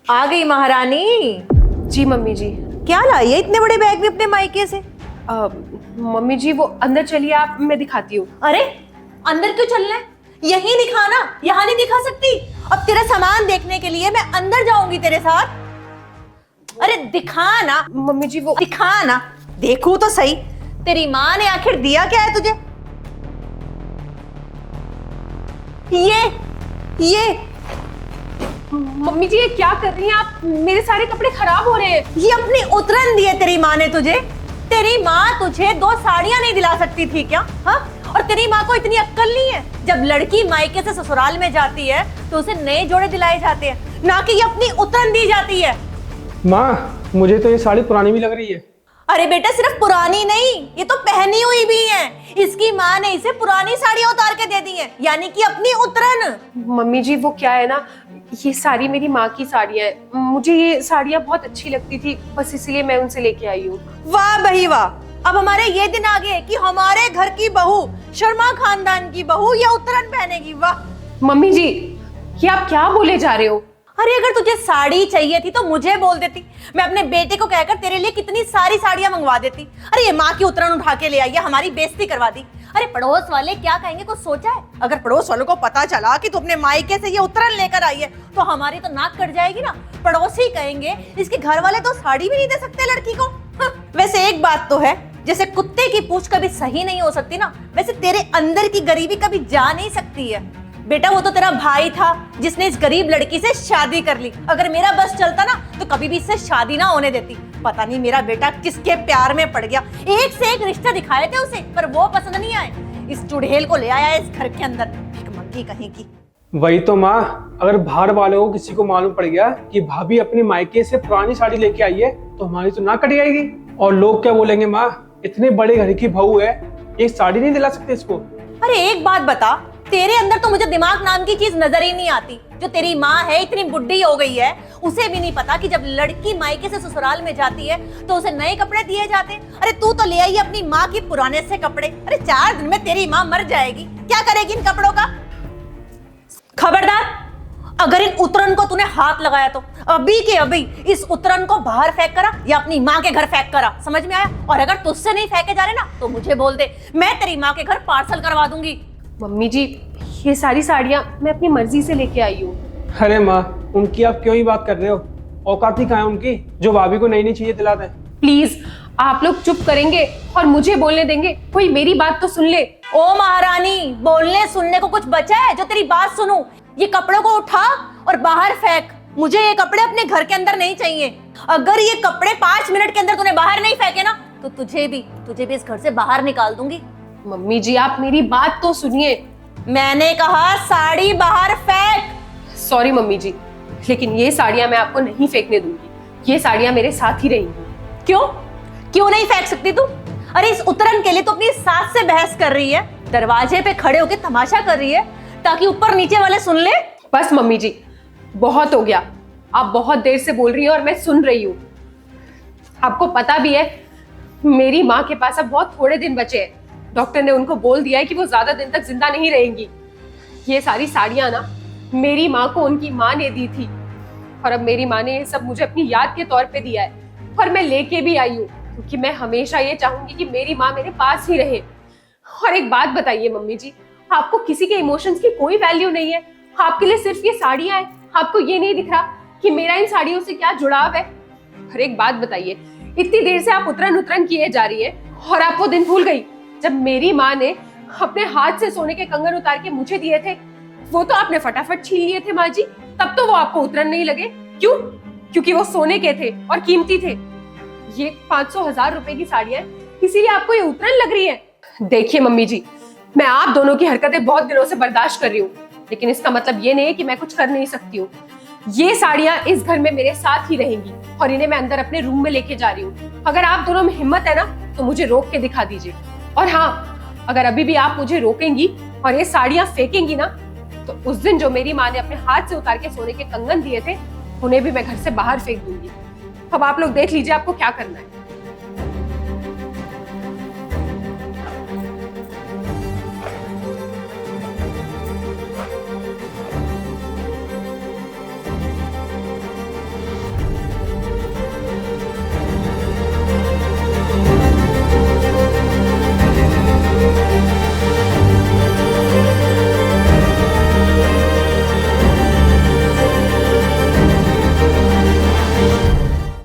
आ गई महारानी। जी मम्मी जी। क्या लाई है इतने बड़े बैग में अपने मायके से? मम्मी जी वो अंदर चलिए, आप मैं दिखाती हूँ। अरे अंदर क्यों चलना है? यहीं दिखाना, यहाँ नहीं दिखा सकती। अब तेरा सामान देखने के लिए मैं अंदर जाऊंगी तेरे साथ। अरे दिखा ना मम्मी जी वो दिखा ना, देखूं तो सही। तेरी माँ ने आखिर दिया क्या है तुझे? ये मम्मी जी ये क्या कर रही हैं आप? मेरे सारे कपड़े खराब हो रहे हैं। ये अपनी उतरन दी है तेरी माँ ने तुझे। तेरी माँ तुझे 2 साड़ियां नहीं दिला सकती थी क्या? हाँ, और तेरी माँ को इतनी अक्ल नहीं है, जब लड़की मायके से ससुराल में जाती है तो उसे नए जोड़े दिलाए जाते हैं, ना कि ये अपनी उतरन दी जाती है। माँ मुझे तो ये साड़ी पुरानी भी लग रही है। अरे बेटा सिर्फ पुरानी नहीं, ये तो पहनी हुई भी है। इसकी माँ ने इसे पुरानी साड़ियां उतार के दे दी हैं, यानी कि अपनी उतरन। मम्मी जी वो क्या है ना, ये सारी मेरी माँ की साड़ियाँ हैं। मुझे ये साड़ियाँ बहुत अच्छी लगती थी, बस इसलिए मैं उनसे लेके आई हूँ। वाह भाई वाह, अब हमारे ये दिन आ गए कि हमारे घर की बहू, शर्मा खानदान की बहू ये उतरन पहनेगी। वाह मम्मी जी ये आप क्या बोले जा रहे हो? अरे अगर तुझे साड़ी चाहिए थी तो मुझे बोल देती, मैं अपने बेटे को कहकर तेरे लिए कितनी सारी साड़ियां मंगवा देती। अरे ये माँ की उतरन उठा के ले आई है, हमारी बेइज्जती करवा दी। अरे पड़ोस वाले क्या कहेंगे कुछ सोचा है? अगर पड़ोस वालों को पता चला कि तू अपने मायके से ये उतरन लेकर आई है तो हमारी तो नाक कट जाएगी ना। पड़ोसी कहेंगे इसके घर वाले तो साड़ी भी नहीं दे सकते लड़की को। वैसे एक बात तो है, जैसे कुत्ते की पूंछ कभी सही नहीं हो सकती ना, वैसे तेरे अंदर की गरीबी कभी जा नहीं सकती है। बेटा वो तो तेरा भाई था जिसने इस गरीब लड़की से शादी कर ली। अगर मेरा बस चलता ना तो कभी भी इससे शादी ना होने देती। पता नहीं मेरा बेटा किसके प्यार में पड़ गया। एक से एक रिश्ते दिखाए थे उसे, पर वो पसंद नहीं आए। इस चुड़ैल को ले आया इस घर के अंदर, भिखमंगी कहीं की। वही तो माँ, अगर बाहर वालों को किसी को मालूम पड़ गया कि भाभी अपने मायके से पुरानी साड़ी लेके आई है तो हमारी तो नाक कट जाएगी। और लोग क्या बोलेंगे? माँ इतने बड़े घर की बहू है, एक साड़ी नहीं दिला सकते इसको? अरे एक बात बता, तेरे अंदर तो मुझे दिमाग नाम की चीज नजर ही नहीं आती। जो तेरी माँ है इतनी बुढ़ी हो गई है, उसे भी नहीं पता कि जब लड़की मायके से ससुराल में जाती है तो उसे नए कपड़े दिए जाते हैं। अरे तू तो ले आई अपनी माँ की पुराने से कपड़े। अरे 4 दिन में तेरी माँ मर जाएगी, क्या करेगी इन कपड़ों का? खबरदार, अगर इन उतरन को तूने हाथ लगाया तो अभी के अभी इस उतरन को बाहर फेंक करा या अपनी माँ के घर फेंक करा, समझ में आया? और अगर तुझसे नहीं फेंके जा रहे ना तो मुझे बोल दे, मैं तेरी माँ के घर पार्सल करवा दूंगी। मम्मी जी ये सारी साड़ियाँ मैं अपनी मर्जी से लेके आई हूँ। अरे माँ उनकी आप क्यों ही बात कर रहे हो? औकात ही कहाँ है उनकी जो भाभी को नई नई चीजें दिलाते हैं? प्लीज आप लोग चुप करेंगे और मुझे बोलने देंगे? कोई मेरी बात तो सुन ले। ओ महारानी, बोलने सुनने को कुछ बचा है जो तेरी बात सुनूं? ये कपड़ों को उठा और बाहर फेंक। मुझे ये कपड़े अपने घर के अंदर नहीं चाहिए। अगर ये कपड़े 5 मिनट के अंदर तूने बाहर नहीं फेंके ना तो तुझे भी इस घर से बाहर निकाल दूंगी। मम्मी जी आप मेरी बात तो सुनिए। मैंने कहा साड़ी बाहर फेंक। सॉरी मम्मी जी, लेकिन ये साड़ियाँ मैं आपको नहीं फेंकने दूंगी। ये साड़ियाँ मेरे साथ ही रहेंगी। क्यों नहीं फेंक सकती तू? अरे इस उतरन के लिए तो अपनी सास से बहस कर रही है, दरवाजे पे खड़े होकर तमाशा कर रही है ताकि ऊपर नीचे वाले सुन ले। बस मम्मी जी बहुत हो गया, आप बहुत देर से बोल रही हैं और मैं सुन रही हूँ। आपको पता भी है मेरी माँ के पास अब बहुत थोड़े दिन बचे हैं। डॉक्टर ने उनको बोल दिया है कि वो ज्यादा दिन तक जिंदा नहीं रहेंगी। ये सारी साड़ियाँ ना मेरी माँ को उनकी माँ ने दी थी और अब मेरी माँ ने ये सब मुझे अपनी याद के तौर पे दिया है और मैं लेके भी आई हूँ क्योंकि मैं हमेशा ये चाहूंगी कि मेरी माँ मेरे पास ही रहे। और एक बात बताइए मम्मी जी, आपको किसी के इमोशंस की कोई वैल्यू नहीं है? आपके लिए सिर्फ ये साड़ियाँ हैं, आपको ये नहीं दिख रहा कि मेरा इन साड़ियों से क्या जुड़ाव है? और एक बात बताइए, इतनी देर से आप उतरन किए जा रही है और आप वो दिन भूल गई जब मेरी माँ ने अपने हाथ से सोने के कंगन उतार के मुझे दिए थे? वो तो आपने फटाफट छीन लिए थे माँ जी, तब तो वो आपको उतरन नहीं लगे। क्यों? क्योंकि वो सोने के थे और कीमती थे। ये 500,000 रुपए की साड़ियाँ इसीलिए आपको ये उतरन लग रही है। देखिए मम्मी जी, मैं आप दोनों की हरकतें बहुत दिनों से बर्दाश्त कर रही हूँ, लेकिन इसका मतलब ये नहीं है कि मैं कुछ कर नहीं सकती हूँ। ये साड़ियाँ इस घर में मेरे साथ ही रहेंगी और इन्हें मैं अंदर अपने रूम में लेके जा रही हूँ। अगर आप दोनों में हिम्मत है ना तो मुझे रोक के दिखा दीजिए। और हाँ, अगर अभी भी आप मुझे रोकेंगी और ये साड़ियाँ फेंकेंगी ना तो उस दिन जो मेरी माँ ने अपने हाथ से उतार के सोने के कंगन दिए थे उन्हें भी मैं घर से बाहर फेंक दूंगी। अब आप लोग देख लीजिए आपको क्या करना है।